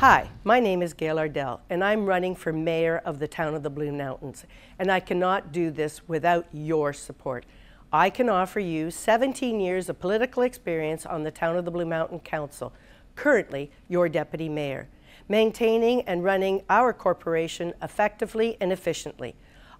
Hi, my name is Gayle Ardell, and I'm running for mayor of the town of the Blue Mountains, and I cannot do this without your support. I can offer you 17 years of political experience on the town of the Blue Mountain Council, currently your deputy mayor, maintaining and running our corporation effectively and efficiently.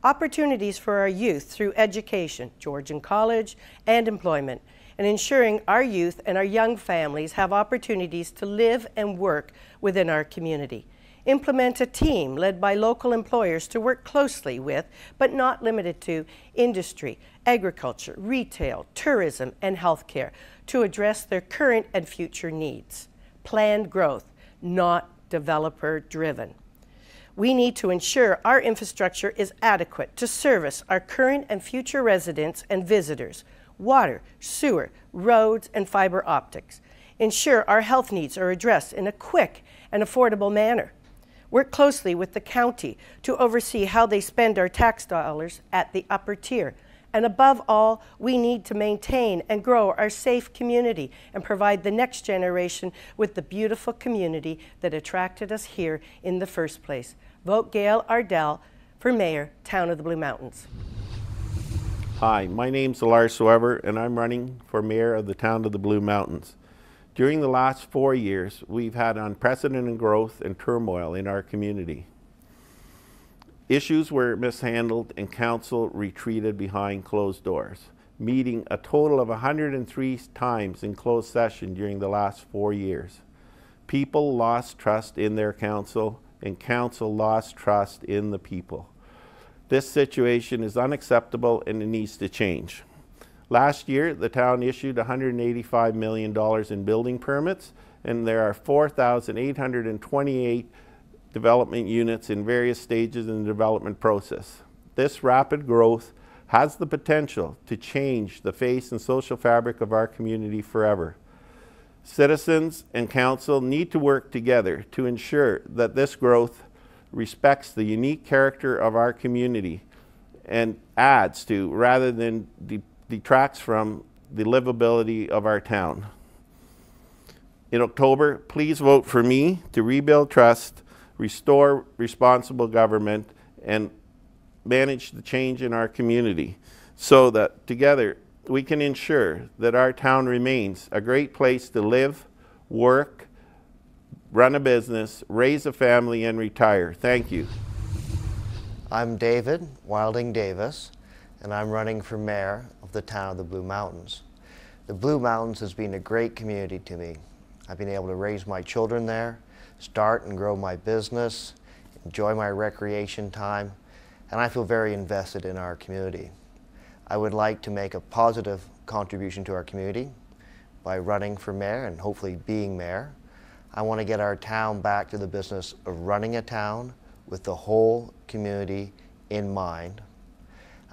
Opportunities for our youth through education, Georgian College, and employment, and ensuring our youth and our young families have opportunities to live and work within our community. Implement a team led by local employers to work closely with, but not limited to, industry, agriculture, retail, tourism, and healthcare to address their current and future needs. Planned growth, not developer-driven. We need to ensure our infrastructure is adequate to service our current and future residents and visitors. Water, sewer, roads, and fiber optics. Ensure our health needs are addressed in a quick and affordable manner. Work closely with the county to oversee how they spend our tax dollars at the upper tier. And above all, we need to maintain and grow our safe community and provide the next generation with the beautiful community that attracted us here in the first place. Vote Gayle Ardell for Mayor, Town of the Blue Mountains. Hi, my name's Lars Weber, and I'm running for mayor of the town of the Blue Mountains. During the last 4 years, we've had unprecedented growth and turmoil in our community. Issues were mishandled and council retreated behind closed doors, meeting a total of 103 times in closed session during the last 4 years. People lost trust in their council, and council lost trust in the people. This situation is unacceptable and it needs to change. Last year, the town issued $185 million in building permits, and there are 4,828 development units in various stages in the development process. This rapid growth has the potential to change the face and social fabric of our community forever. Citizens and council need to work together to ensure that this growth respects the unique character of our community and adds to, rather than detracts from, the livability of our town. In October, please vote for me to rebuild trust, restore responsible government, and manage the change in our community so that together we can ensure that our town remains a great place to live, work, run a business, raise a family, and retire. Thank you. I'm David Wilding Davis, and I'm running for mayor of the town of the Blue Mountains. The Blue Mountains has been a great community to me. I've been able to raise my children there, start and grow my business, enjoy my recreation time, and I feel very invested in our community. I would like to make a positive contribution to our community by running for mayor and hopefully being mayor. I want to get our town back to the business of running a town with the whole community in mind.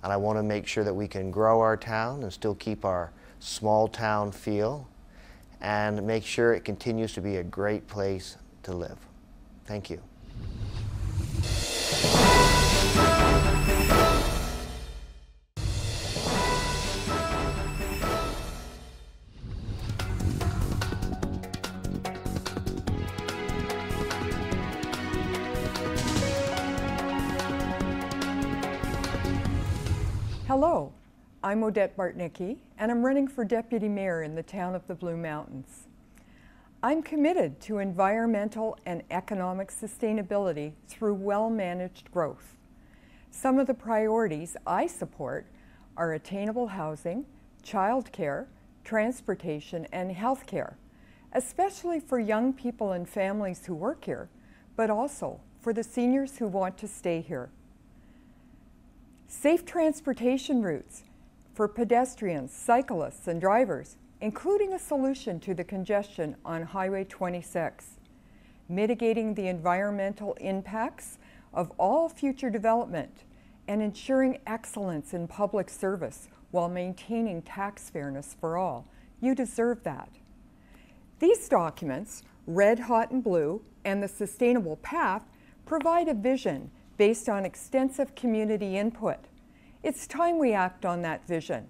And I want to make sure that we can grow our town and still keep our small town feel and make sure it continues to be a great place to live. Thank you. Hello, I'm Odette Bartnicki, and I'm running for Deputy Mayor in the town of the Blue Mountains. I'm committed to environmental and economic sustainability through well-managed growth. Some of the priorities I support are attainable housing, childcare, transportation, and healthcare, especially for young people and families who work here, but also for the seniors who want to stay here. Safe transportation routes for pedestrians, cyclists, and drivers, including a solution to the congestion on Highway 26. Mitigating the environmental impacts of all future development and ensuring excellence in public service while maintaining tax fairness for all. You deserve that. These documents, Red, Hot, and Blue, and the Sustainable Path, provide a vision based on extensive community input. It's time we act on that vision.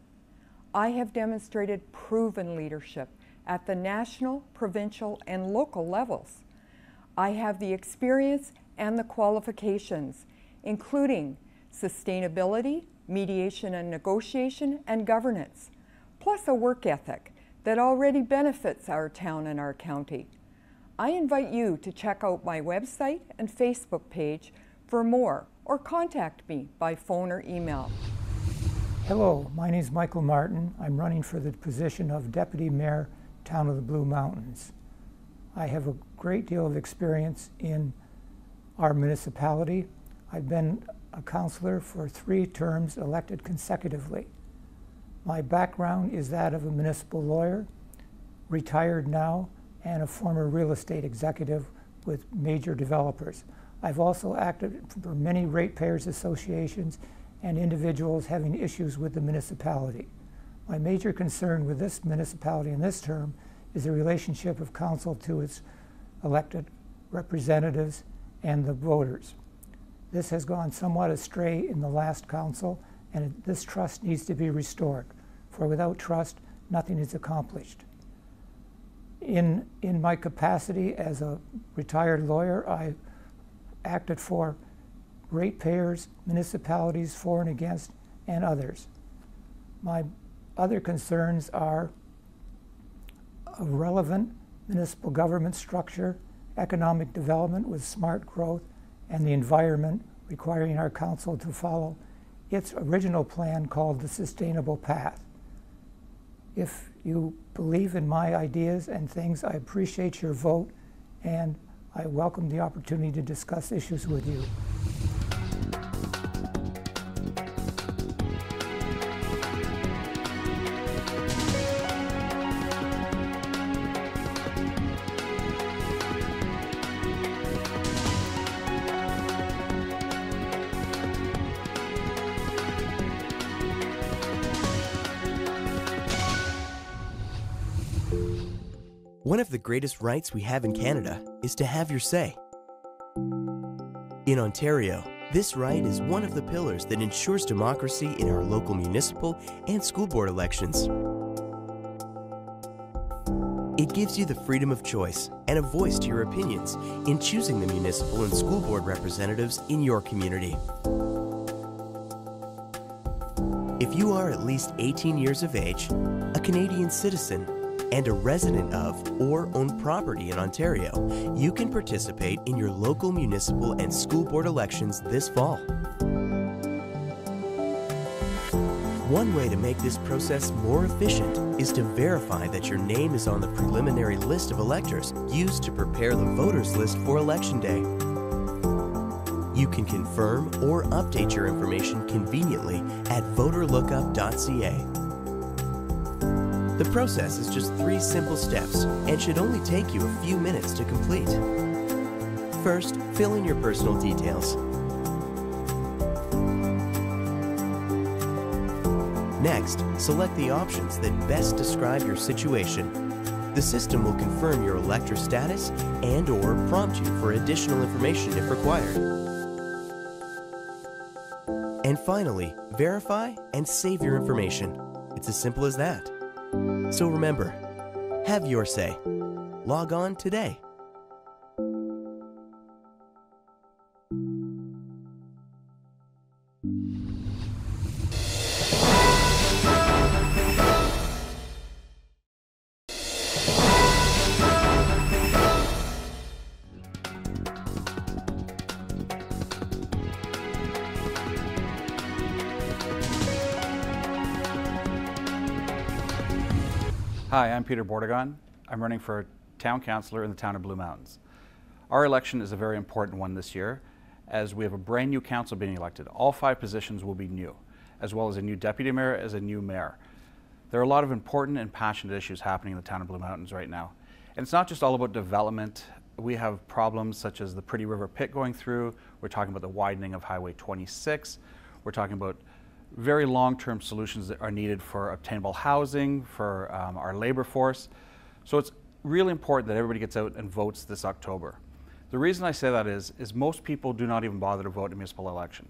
I have demonstrated proven leadership at the national, provincial, and local levels. I have the experience and the qualifications, including sustainability, mediation and negotiation, and governance, plus a work ethic that already benefits our town and our county. I invite you to check out my website and Facebook page for more, or contact me by phone or email. Hello, my name is Michael Martin. I'm running for the position of Deputy Mayor, Town of the Blue Mountains. I have a great deal of experience in our municipality. I've been a councillor for 3 terms elected consecutively. My background is that of a municipal lawyer, retired now, and a former real estate executive with major developers. I've also acted for many ratepayers associations and individuals having issues with the municipality. My major concern with this municipality in this term is the relationship of council to its elected representatives and the voters. This has gone somewhat astray in the last council, and this trust needs to be restored, for without trust, nothing is accomplished. In my capacity as a retired lawyer, I acted for ratepayers, municipalities for and against, and others. My other concerns are a relevant municipal government structure, economic development with smart growth, and the environment, requiring our council to follow its original plan called the Sustainable Path. If you believe in my ideas and things, I appreciate your vote, and I welcome the opportunity to discuss issues with you. One of the greatest rights we have in Canada is to have your say. In Ontario, this right is one of the pillars that ensures democracy in our local municipal and school board elections. It gives you the freedom of choice and a voice to your opinions in choosing the municipal and school board representatives in your community. If you are at least 18 years of age, a Canadian citizen, and a resident of or own property in Ontario, you can participate in your local municipal and school board elections this fall. One way to make this process more efficient is to verify that your name is on the preliminary list of electors used to prepare the voters list for Election Day. You can confirm or update your information conveniently at voterlookup.ca. The process is just 3 simple steps and should only take you a few minutes to complete. First, fill in your personal details. Next, select the options that best describe your situation. The system will confirm your elector status and/or prompt you for additional information if required. And finally, verify and save your information. It's as simple as that. So remember, have your say. Log on today. Hi, I'm Peter Bordegon. I'm running for Town Councillor in the Town of Blue Mountains. Our election is a very important one this year, as we have a brand new council being elected. All 5 positions will be new, as well as a new deputy mayor as a new mayor. There are a lot of important and passionate issues happening in the Town of Blue Mountains right now. And it's not just all about development. We have problems such as the Pretty River Pit going through. We're talking about the widening of Highway 26. We're talking about very long-term solutions that are needed for obtainable housing, for our labor force. So it's really important that everybody gets out and votes this October. The reason I say that is most people do not even bother to vote in a municipal election.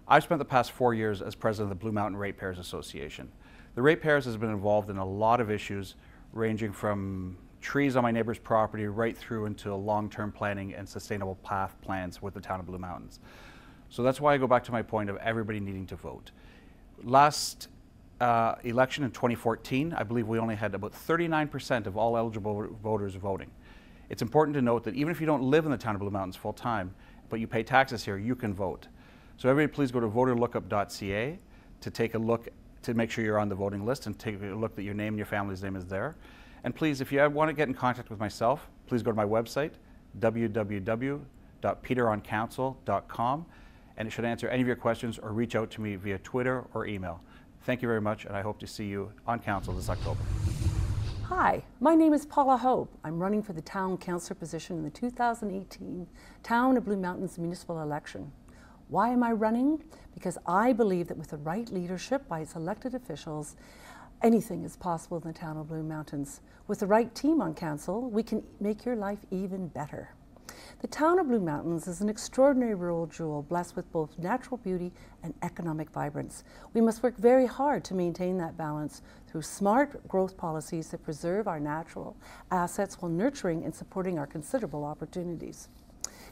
I've spent the past 4 years as president of the Blue Mountain Ratepayers Association. The ratepayers has been involved in a lot of issues ranging from trees on my neighbor's property right through into long-term planning and sustainable path plans with the town of Blue Mountains. So that's why I go back to my point of everybody needing to vote. Last election in 2014, I believe we only had about 39% of all eligible voters voting. It's important to note that even if you don't live in the town of Blue Mountains full time, but you pay taxes here, you can vote. So everybody please go to voterlookup.ca to take a look, to make sure you're on the voting list and take a look that your name and your family's name is there. And please, if you want to get in contact with myself, please go to my website, www.peteroncouncil.com, and it should answer any of your questions, or reach out to me via Twitter or email. Thank you very much, and I hope to see you on council this October. Hi, my name is Paula Hope. I'm running for the town councillor position in the 2018 Town of Blue Mountains municipal election. Why am I running? Because I believe that with the right leadership by its elected officials, anything is possible in the town of Blue Mountains. With the right team on council, we can make your life even better. The town of Blue Mountains is an extraordinary rural jewel blessed with both natural beauty and economic vibrance. We must work very hard to maintain that balance through smart growth policies that preserve our natural assets while nurturing and supporting our considerable opportunities.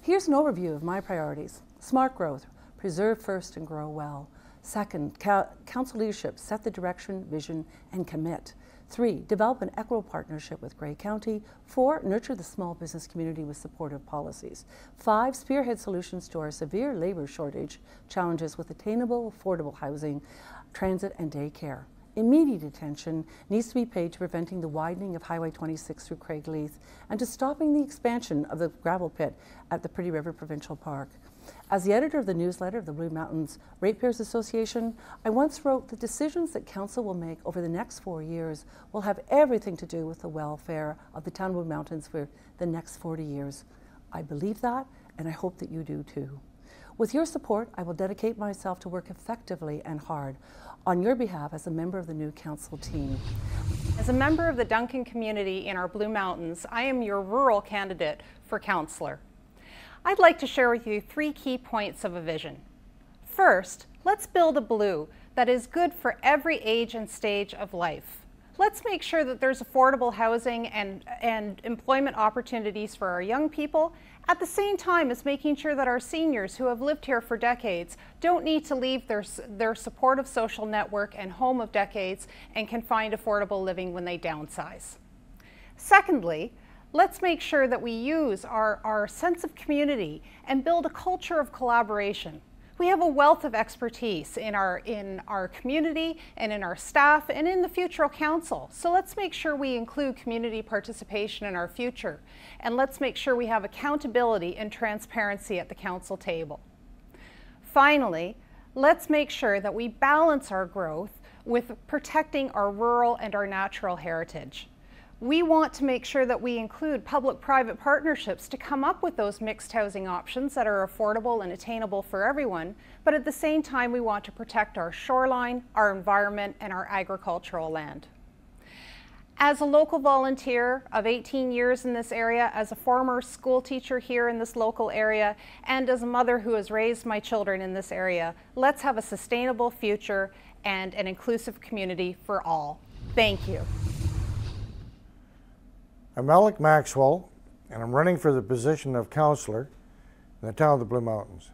Here's an overview of my priorities. Smart growth, preserve first and grow well. Second, council leadership, set the direction, vision, and commit. 3, develop an equitable partnership with Grey County. 4, nurture the small business community with supportive policies. 5, spearhead solutions to our severe labor shortage challenges with attainable, affordable housing, transit, and daycare. Immediate attention needs to be paid to preventing the widening of Highway 26 through Craigleith and to stopping the expansion of the gravel pit at the Pretty River Provincial Park. As the editor of the newsletter of the Blue Mountains Ratepayers Association, I once wrote, the decisions that council will make over the next 4 years will have everything to do with the welfare of the town of Blue Mountains for the next 40 years. I believe that, and I hope that you do too. With your support, I will dedicate myself to work effectively and hard on your behalf as a member of the new council team. As a member of the Duncan community in our Blue Mountains, I am your rural candidate for councillor. I'd like to share with you 3 key points of a vision. First, let's build a Blue that is good for every age and stage of life. Let's make sure that there's affordable housing and employment opportunities for our young people, at the same time as making sure that our seniors who have lived here for decades don't need to leave their supportive social network and home of decades and can find affordable living when they downsize. Secondly, let's make sure that we use our sense of community and build a culture of collaboration. We have a wealth of expertise in our community and in our staff and in the future council. So let's make sure we include community participation in our future. And let's make sure we have accountability and transparency at the council table. Finally, let's make sure that we balance our growth with protecting our rural and our natural heritage. We want to make sure that we include public-private partnerships to come up with those mixed housing options that are affordable and attainable for everyone, but at the same time we want to protect our shoreline, our environment, and our agricultural land. As a local volunteer of 18 years in this area, as a former school teacher here in this local area, and as a mother who has raised my children in this area, let's have a sustainable future and an inclusive community for all. Thank you. I'm Alec Maxwell, and I'm running for the position of councillor in the town of the Blue Mountains.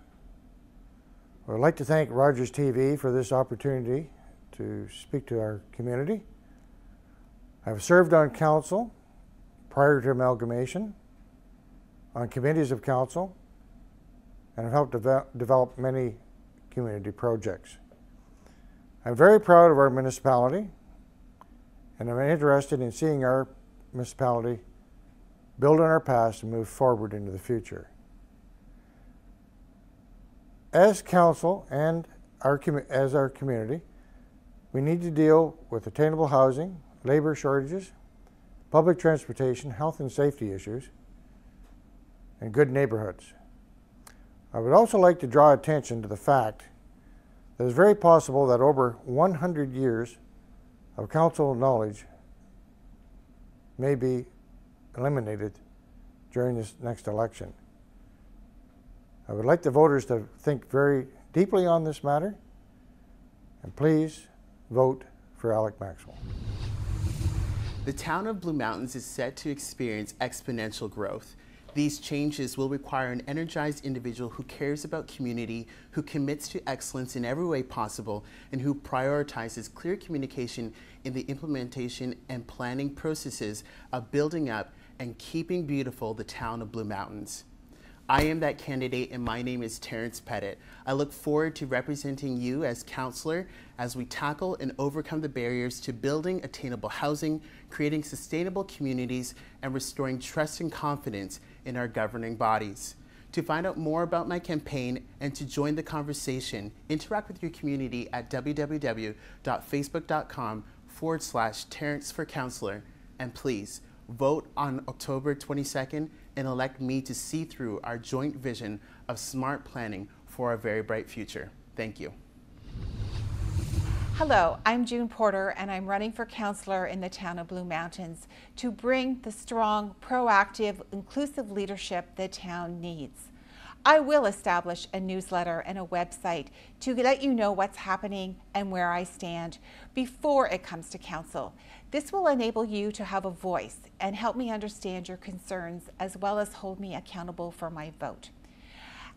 I would like to thank Rogers TV for this opportunity to speak to our community. I've served on council prior to amalgamation, on committees of council, and have helped develop many community projects. I'm very proud of our municipality, and I'm interested in seeing our municipality build on our past and move forward into the future. As council and as our community, we need to deal with attainable housing, labor shortages, public transportation, health and safety issues, and good neighborhoods. I would also like to draw attention to the fact that it's very possible that over 100 years of council knowledge may be eliminated during this next election. I would like the voters to think very deeply on this matter, and please vote for Alec Maxwell. The town of Blue Mountains is set to experience exponential growth. These changes will require an energized individual who cares about community, who commits to excellence in every way possible, and who prioritizes clear communication in the implementation and planning processes of building up and keeping beautiful the town of Blue Mountains. I am that candidate, and my name is Terrence Pettit. I look forward to representing you as councillor as we tackle and overcome the barriers to building attainable housing, creating sustainable communities, and restoring trust and confidence in our governing bodies. To find out more about my campaign and to join the conversation, interact with your community at www.facebook.com/Terrence for Councillor, and please vote on October 22nd and elect me to see through our joint vision of smart planning for a very bright future. Thank you. Hello, I'm June Porter, and I'm running for councillor in the town of Blue Mountains to bring the strong, proactive, inclusive leadership the town needs. I will establish a newsletter and a website to let you know what's happening and where I stand before it comes to council. This will enable you to have a voice and help me understand your concerns, as well as hold me accountable for my vote.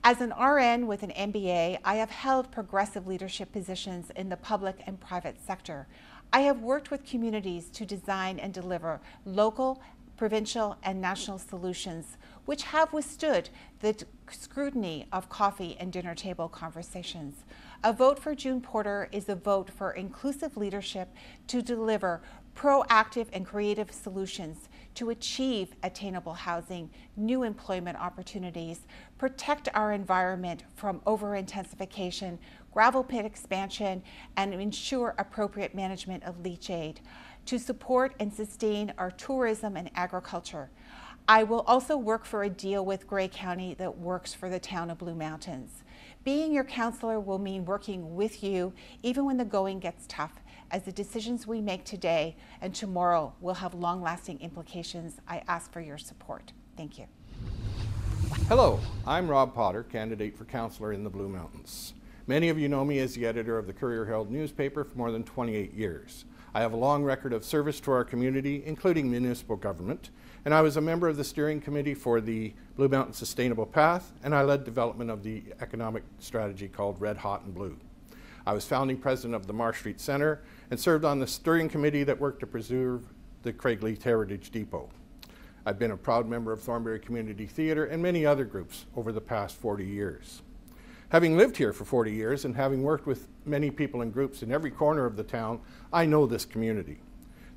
As an RN with an MBA, I have held progressive leadership positions in the public and private sector. I have worked with communities to design and deliver local, provincial, and national solutions which have withstood the scrutiny of coffee and dinner table conversations. A vote for June Porter is a vote for inclusive leadership to deliver proactive and creative solutions to achieve attainable housing, new employment opportunities, protect our environment from over-intensification, gravel pit expansion, and ensure appropriate management of leachate, to support and sustain our tourism and agriculture. I will also work for a deal with Grey County that works for the town of Blue Mountains. Being your councillor will mean working with you even when the going gets tough, as the decisions we make today and tomorrow will have long-lasting implications. I ask for your support. Thank you. Hello, I'm Rob Potter, candidate for councillor in the Blue Mountains. Many of you know me as the editor of the Courier-Herald newspaper for more than 28 years. I have a long record of service to our community, including municipal government, and I was a member of the steering committee for the Blue Mountain Sustainable Path, and I led development of the economic strategy called Red, Hot, and Blue. I was founding president of the Marsh Street Centre and served on the steering committee that worked to preserve the Craigleith Heritage Depot. I've been a proud member of Thornbury Community Theatre and many other groups over the past 40 years. Having lived here for 40 years and having worked with many people and groups in every corner of the town, I know this community.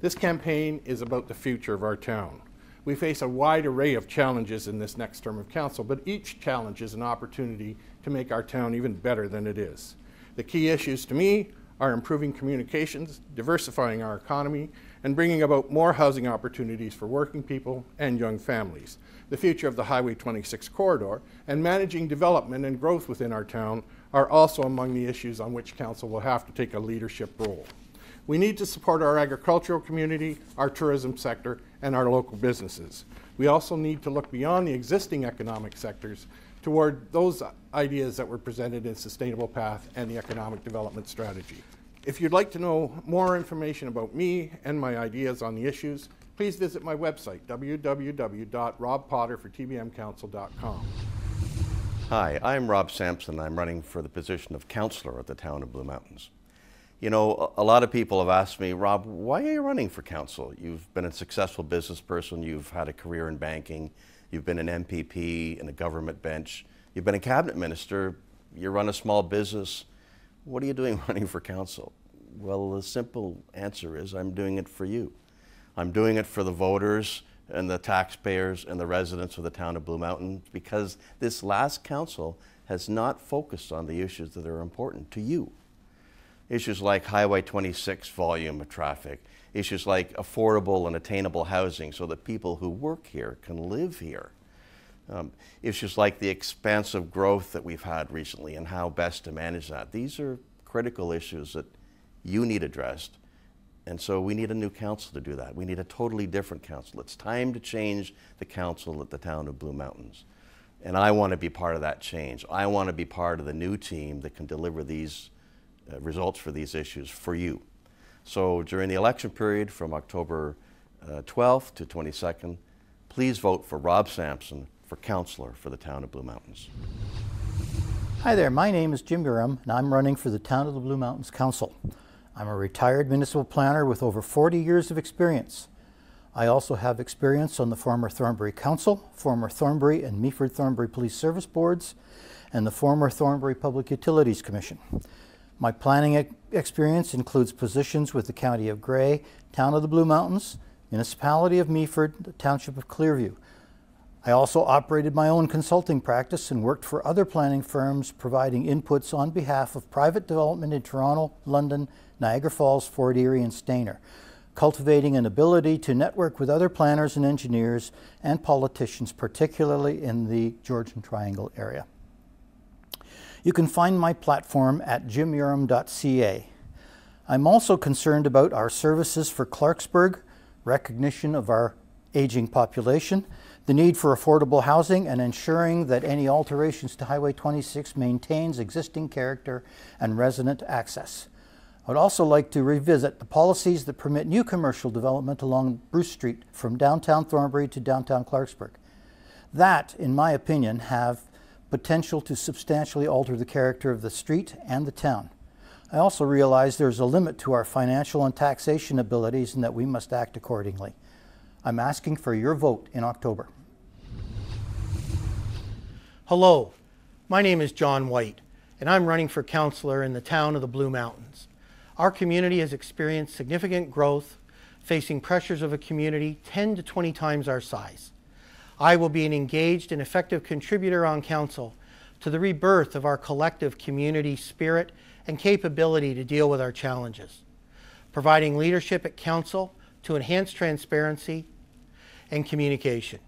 This campaign is about the future of our town. We face a wide array of challenges in this next term of council, but each challenge is an opportunity to make our town even better than it is. The key issues to me are improving communications, diversifying our economy, and bringing about more housing opportunities for working people and young families. The future of the Highway 26 corridor and managing development and growth within our town are also among the issues on which council will have to take a leadership role. We need to support our agricultural community, our tourism sector, and our local businesses. We also need to look beyond the existing economic sectors toward those ideas that were presented in Sustainable Path and the Economic Development Strategy. If you'd like to know more information about me and my ideas on the issues, please visit my website, www.robpotterfortbmcouncil.com. Hi, I'm Rob Sampson. I'm running for the position of councillor at the town of Blue Mountains. You know, a lot of people have asked me, Rob, why are you running for council? You've been a successful business person, you've had a career in banking, you've been an MPP in the government bench, you've been a cabinet minister, you run a small business. What are you doing running for council? Well, the simple answer is I'm doing it for you. I'm doing it for the voters and the taxpayers and the residents of the town of Blue Mountain, because this last council has not focused on the issues that are important to you. Issues like Highway 26 volume of traffic, issues like affordable and attainable housing so that people who work here can live here. Issues like the expansive growth that we've had recently and how best to manage that. These are critical issues that you need addressed, and so we need a new council to do that. We need a totally different council. It's time to change the council at the town of Blue Mountains, and I want to be part of that change. I want to be part of the new team that can deliver these results for these issues for you. So during the election period from October 12th to 22nd, please vote for Rob Sampson for councillor for the town of Blue Mountains. Hi there, my name is Jim Gorham and I'm running for the Town of the Blue Mountains Council. I'm a retired municipal planner with over 40 years of experience. I also have experience on the former Thornbury Council, former Thornbury and Meaford Thornbury Police Service Boards, and the former Thornbury Public Utilities Commission. My planning experience includes positions with the County of Grey, Town of the Blue Mountains, Municipality of Meaford, the Township of Clearview. I also operated my own consulting practice and worked for other planning firms providing inputs on behalf of private development in Toronto, London, Niagara Falls, Fort Erie, and Stayner, cultivating an ability to network with other planners and engineers and politicians, particularly in the Georgian Triangle area. You can find my platform at jimurum.ca. I'm also concerned about our services for Clarksburg, recognition of our aging population, the need for affordable housing, and ensuring that any alterations to Highway 26 maintains existing character and resident access. I would also like to revisit the policies that permit new commercial development along Bruce Street from downtown Thornbury to downtown Clarksburg. That, in my opinion, have potential to substantially alter the character of the street and the town. I also realize there's a limit to our financial and taxation abilities and that we must act accordingly. I'm asking for your vote in October. Hello, my name is John White, and I'm running for councillor in the town of the Blue Mountains. Our community has experienced significant growth, facing pressures of a community 10 to 20 times our size. I will be an engaged and effective contributor on council to the rebirth of our collective community spirit and capability to deal with our challenges, providing leadership at council to enhance transparency and communication,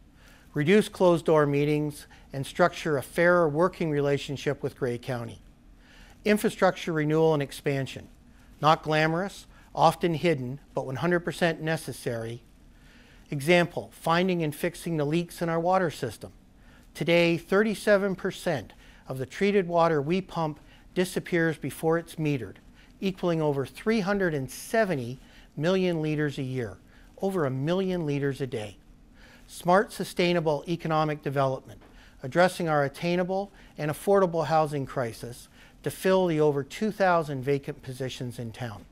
reduce closed-door meetings, and structure a fairer working relationship with Grey County. Infrastructure renewal and expansion, not glamorous, often hidden, but 100% necessary. Example, finding and fixing the leaks in our water system. Today, 37% of the treated water we pump disappears before it's metered, equaling over 370 million liters a year, over 1 million liters a day. Smart, sustainable economic development, addressing our attainable and affordable housing crisis to fill the over 2,000 vacant positions in town.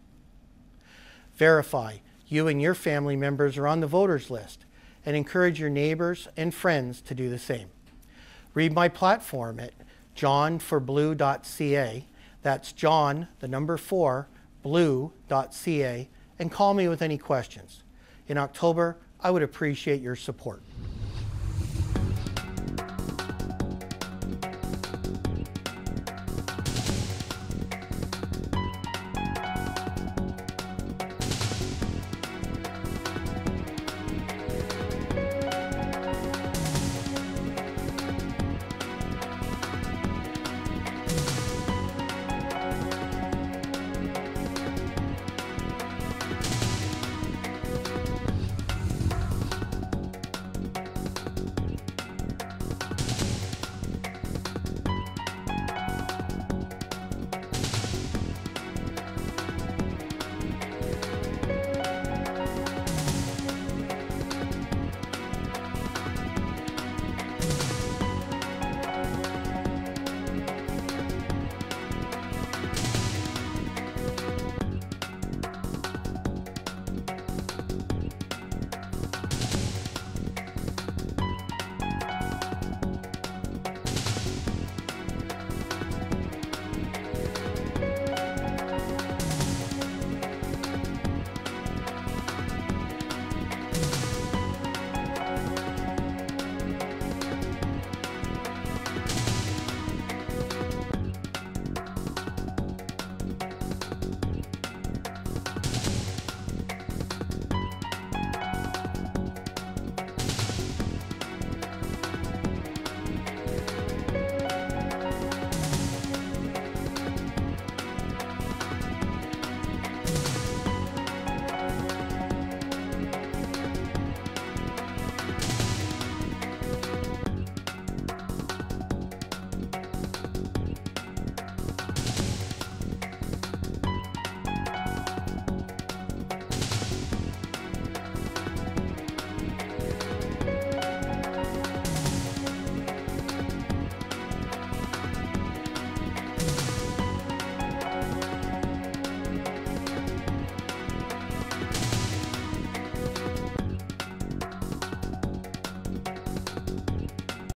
Verify you and your family members are on the voters list and encourage your neighbors and friends to do the same. Read my platform at johnforblue.ca. That's John, the number 4, blue.ca, and call me with any questions. In October, I would appreciate your support.